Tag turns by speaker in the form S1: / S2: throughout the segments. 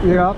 S1: Yep.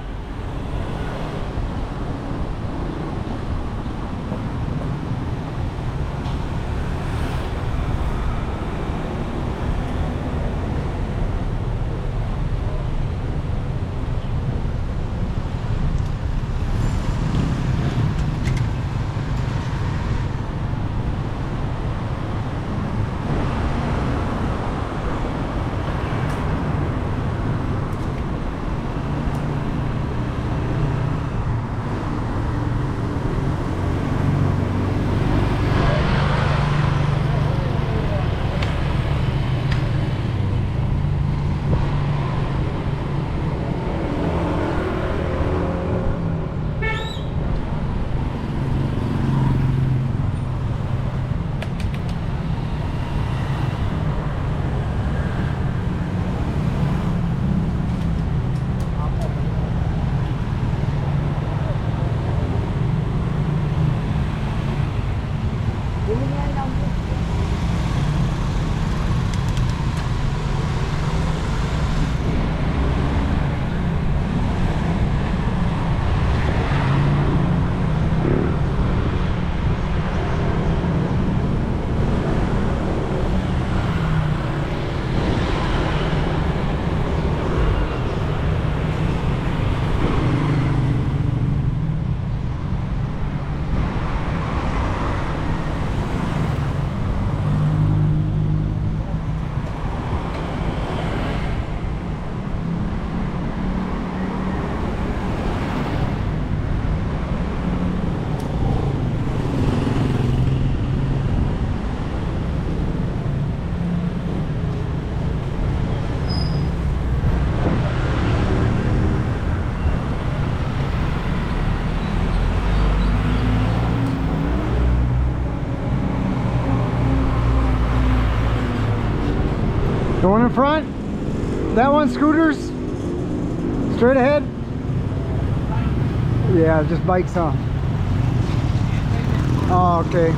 S1: The one in front? That one, scooters? Straight ahead? Yeah, just bikes, huh? Oh, okay.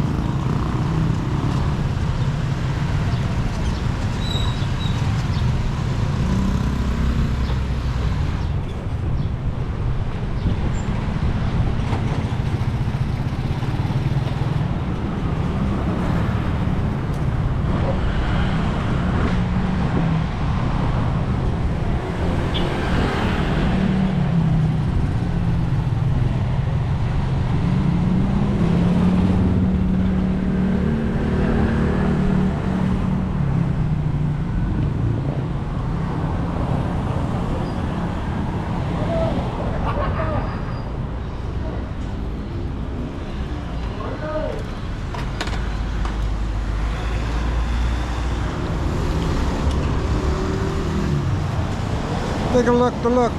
S1: Take a look, the look.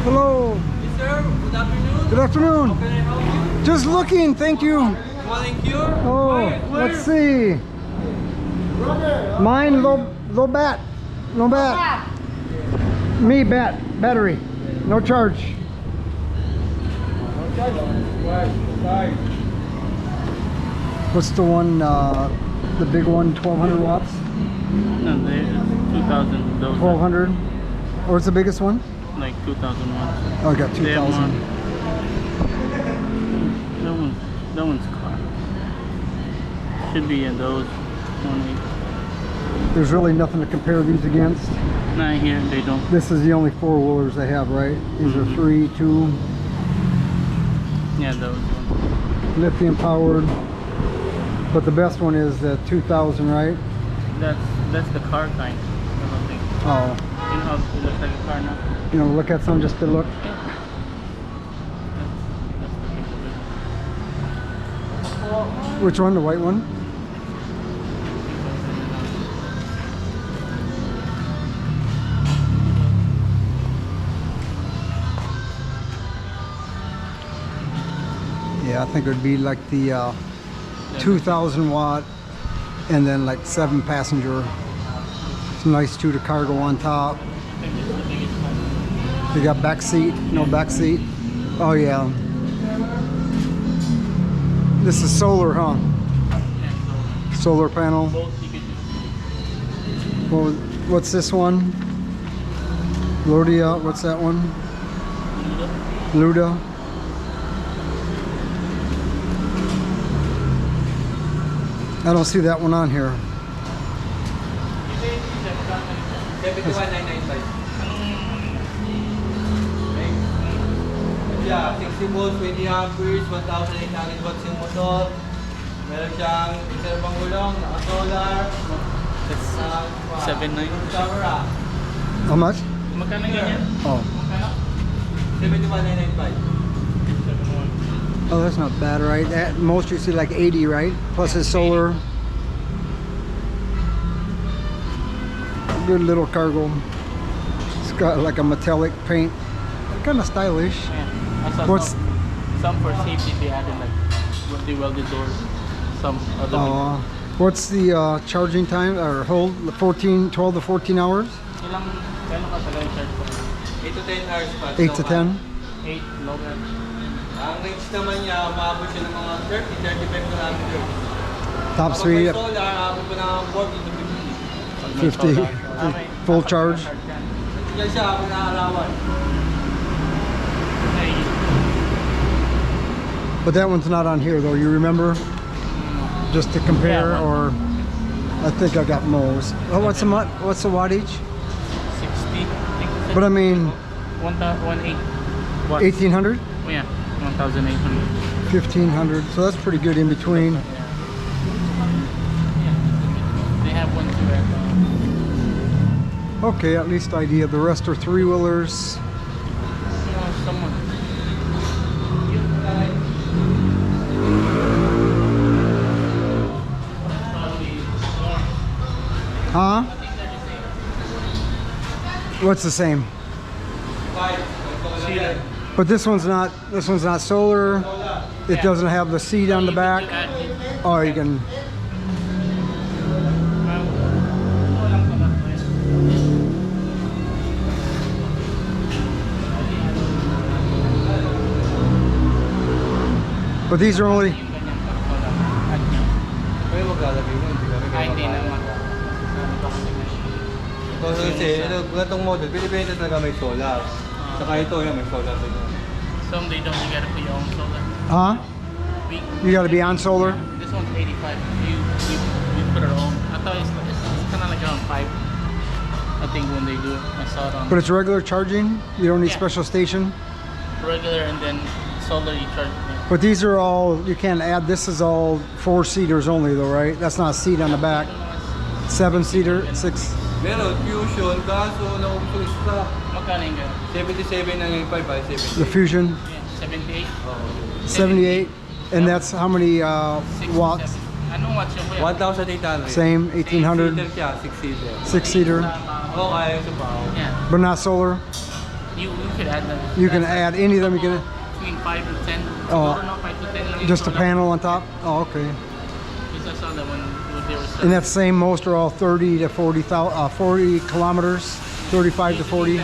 S1: Hello.
S2: Yes, sir. Good afternoon.
S1: Good afternoon.
S2: How can I help you?
S1: Just looking, thank you.
S2: Volunteer?
S1: Oh, let's see. Mine low bat. No bat. Me battery. No charge. What's the one, the big one, 1200 watts?
S2: No, they 2,000.
S1: 1200? Or what's the biggest one?
S2: Like 2,000 watts.
S1: Oh, I got
S2: They have
S1: 2000.
S2: one. That one's car. Should be in those 20.
S1: There's really nothing to compare these against.
S2: Not here, they don't.
S1: This is the only four-wheelers they have, right? These are 3, 2,
S2: Yeah, those ones.
S1: lithium powered. But the best one is the 2000, right?
S2: That's the car kind. I don't think.
S1: Oh,
S2: You know how it looks like a car now?
S1: you know, look at some just to look.
S2: That's the
S1: Which one? The white one? Yeah, I think it would be like the 2000 watt and then like 7 passenger. It's nice too, the cargo on top. They got back seat, no back seat. Oh yeah. This is solar, huh? Solar panel.
S2: Both you could do.
S1: Well, what's this one? Lodia, what's that one? Luda. I don't see that one on here.
S3: 71,995. Yeah, 60 volts, 20 amperes, 1,800 watts yung motor. Meron siyang isa pang gulong, naka-solar.
S2: That's 7.9.
S3: Camera.
S1: How much?
S2: Magkano ganyan?
S1: Oh.
S2: Magkano?
S3: 71,995.
S2: 7.1.
S1: Oh, that's not bad, right? At most you see like 80, right? Plus his solar. Good little cargo. It's got like a metallic paint. Kind of stylish.
S2: Yeah. I saw
S1: What's
S2: some for safety they added like they welded doors. Some other
S1: what's the charging time or hold? 12 to 14 hours?
S2: ilang kailan ka talaga charge ko?
S3: 8 to 10 hours pa.
S1: 8 to 10?
S2: 8 local.
S3: Ang range naman niya, maabot siya ng mga 30-35 kilometers.
S1: Top
S3: Kapag
S1: speed
S3: may solar, aabot po ng 40 to
S1: 50.
S3: 50.
S1: Full charge.
S3: Yan siya, aabot na arawan.
S1: But that one's not on here though, you remember? Just to compare,
S2: Yeah,
S1: or I think I got Mo's. Oh, what's the wattage?
S2: 60.
S1: But I mean
S2: 1,800 watts.
S1: 1800?
S2: Oh, yeah, 1,800.
S1: 1500. So that's pretty good in between.
S2: Yeah. They have one too at
S1: Okay, at least idea. The rest are three-wheelers.
S2: someone.
S1: Huh? What's the same? But this one's not solar. It doesn't have the seat on the back. Oh, you can. But these are only.
S3: Pwede maglalagay mo, hindi kami
S2: Hindi naman.
S3: Kasi itong model, pinipenta talaga may solar. Saka ito, yan, may solar din.
S2: Someday don't you gotta put your own solar.
S1: Huh?
S2: We,
S1: You got to be on solar.
S2: This one's 85. We put our own. I thought it's kind of like around 5. I think when they do it, I saw it on
S1: But it's regular charging. You don't need
S2: Yeah.
S1: special station.
S2: regular and then solar you charge. Yeah.
S1: But these are all, you can't add, this is all 4-seaters only though, right? That's not a seat on the back. 7-seater, 6.
S3: Meron, fusion, kaso naubos yung stock.
S2: Magkano yung ganun?
S3: 77 ang 5 by 70.
S1: The Fusion,
S2: Yeah, 78.
S1: 78. And that's how many
S2: 6,
S1: watts?
S2: 7. Anong watts yung kuya?
S3: 1,800.
S1: Same, 1800.
S3: 6-seater siya, 6-seater.
S1: 6-seater,
S3: Oo, kaya sa pao.
S2: Yeah.
S1: but not solar.
S2: You could add that.
S1: You can add any of them. You can
S2: Between 5 and 10.
S1: Oh.
S2: Siguro, no, 5 to 10 lang yung
S1: just a
S2: solar.
S1: panel on top. Oh, okay.
S2: Because I saw that when they were
S1: And that's same. Most are all 30 to 40 kilometers, 35 to 40.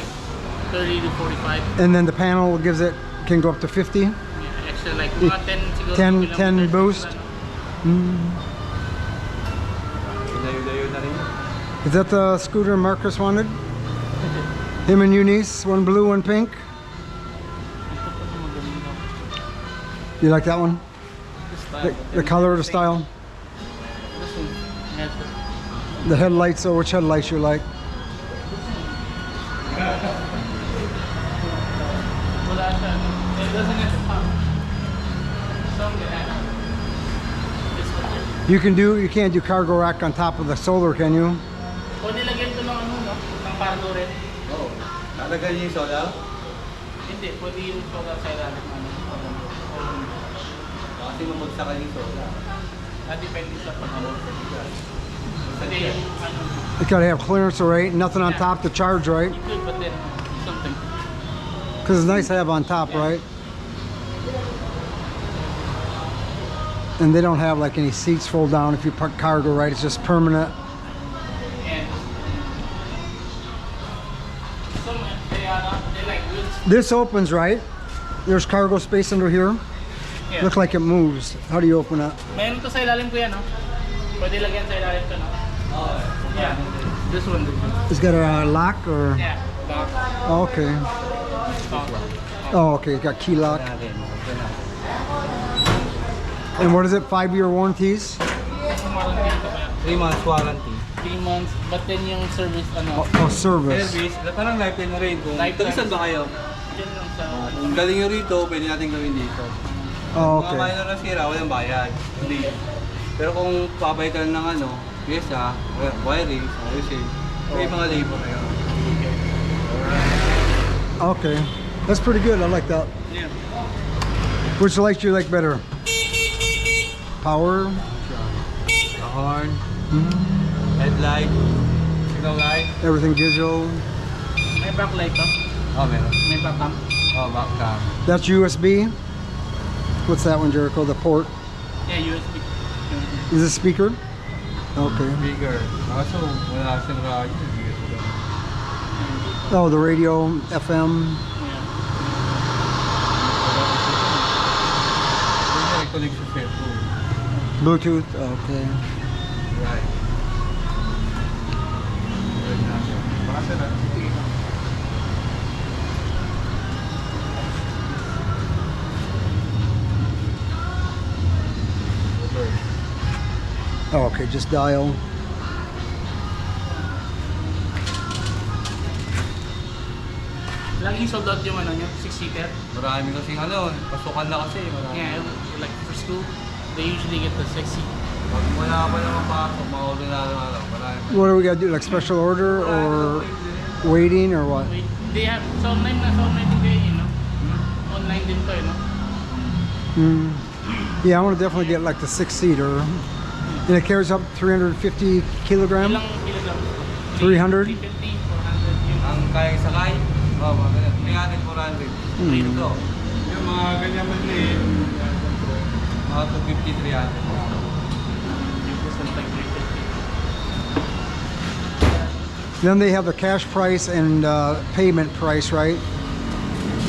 S2: 30 to 45.
S1: And then the panel gives it can go up to 50.
S2: Yeah, extra like mga 10 siguro.
S1: 10
S2: kilometers
S1: boost.
S2: lang.
S3: Layo-layo na rin.
S1: Is that the scooter Marcus wanted? Him and Eunice, one blue, one pink. You like that one? The color, the style,
S2: This one has the
S1: the headlights. So which headlights you like?
S2: wala siya. It doesn't have the top. Some that have this one here.
S1: You can't do cargo rack on top of the solar, can you?
S2: Pwede lagyan ito ng ano, no? Ng cargo rin.
S3: Oo. Nalagay niyo yung solar?
S2: Hindi, pwede yung solar sa ilalim.
S3: Kasi mamagsakan yung solar.
S2: Depende sa pag-ano. Pwede yung ano.
S1: You gotta have clearance, right? Nothing on top to charge, right?
S2: You could, but then something.
S1: Because it's nice to have on top, right? And they don't have like any seats fold down if you park cargo, right? It's just permanent.
S2: And some they like wheels.
S1: This opens, right? There's cargo space under here.
S2: Yeah.
S1: Look like it moves. How do you open it?
S2: Mayroon to sa ilalim ko yan, no? Pwede lagyan sa ilalim to, no? Yeah. This one.
S1: It's got a lock or?
S2: Yeah. Lock.
S1: Oh, okay.
S2: Lock.
S1: Oh, okay. It's got key lock.
S3: Natin.
S1: And what is it? 5-year warranties?
S2: Warranty ito kaya.
S3: 3 months warranty.
S2: 3 months. But then yung service ano?
S1: Oh, service.
S3: Service, parang lifetime na rin. Kung
S2: Lifetime.
S3: tagisan ba kayo?
S2: Diyan lang sa
S3: Kung galing nyo rito, pwede natin gawin dito.
S1: Oh,
S3: Mga
S1: okay.
S3: minor na sira, walang bayad. Hindi. Pero kung papay ka ng ano, pyesa, wiring, ayusin, may mga labor na yun.
S1: Okay. That's pretty good. I like that.
S3: Yeah.
S1: Which light do you like better? Power?
S3: The horn, headlight, signal light.
S1: Everything digital?
S2: may backlight to.
S3: Oh, meron.
S2: May backcam.
S3: Oh, back cam.
S1: That's USB? What's that one, Jericho? The port?
S2: Yeah, USB.
S1: Is it speaker? Okay.
S3: Bigger. Kaso, wala siyang radyo. Bigger ko lang.
S1: Oh, the radio, FM.
S2: Yeah.
S3: Pwede i-connect sa cellphone.
S1: Bluetooth. Okay.
S3: Right. Basta na.
S1: Oh, okay, just dial.
S2: Laging sold out yung ano nyo, 6-seater.
S3: Marami kasing ano, pasukan na kasi. Marami.
S2: Yeah, like for school, they usually get the 6-seat.
S3: Pag wala pa naman pasok, ma-order na ano, marami.
S1: What do we got to do? Like special order or waiting or what?
S2: Wait, they have, sa online din kayo, you know? Online din to, you know?
S1: Yeah, I want to definitely get like the 6-seater. And it carries up 350 kilogram?
S2: Ilang kilogram?
S1: 300?
S2: 350, 400 yun.
S3: Ang kayang sakay, oh, mga ganyan. 300, 400. Ito. Yung mga ganyan maliit, mga 250, 300.
S2: Like 350.
S1: Then they have the cash price and payment price, right?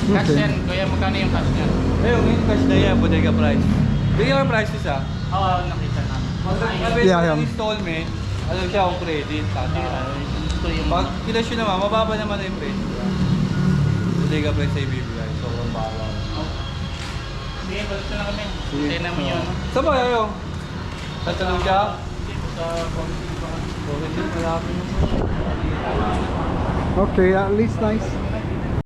S2: Cash
S1: Okay.
S2: yan, kuya, magkano yung cash niya?
S3: Ayun, yung cash na yan, bodega price. Bigyan mo prices ah.
S2: Oo, nakita na.
S3: Yeah,
S1: yeah.
S3: Installment, ano siya kung credit, tati.
S2: Gusto yung
S3: Pag kinasyo naman, mababa naman na yung price. Bodega price ay bibigay, sobrang bawa.
S2: Sige, balik na kami. Hindi namin yun.
S3: Saan ba kayo? Sa Sta Lucia?
S2: Sa
S3: Malapit na.
S1: Okay, at least nice.